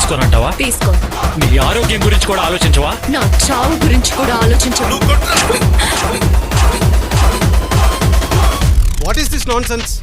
తీసుకోనంటావా? తీసుకో. నీ ఆరోగ్యం గురించి కూడా ఆలోచించవా? నా చావు గురించి కూడా ఆలోచించవు. What is this non sense?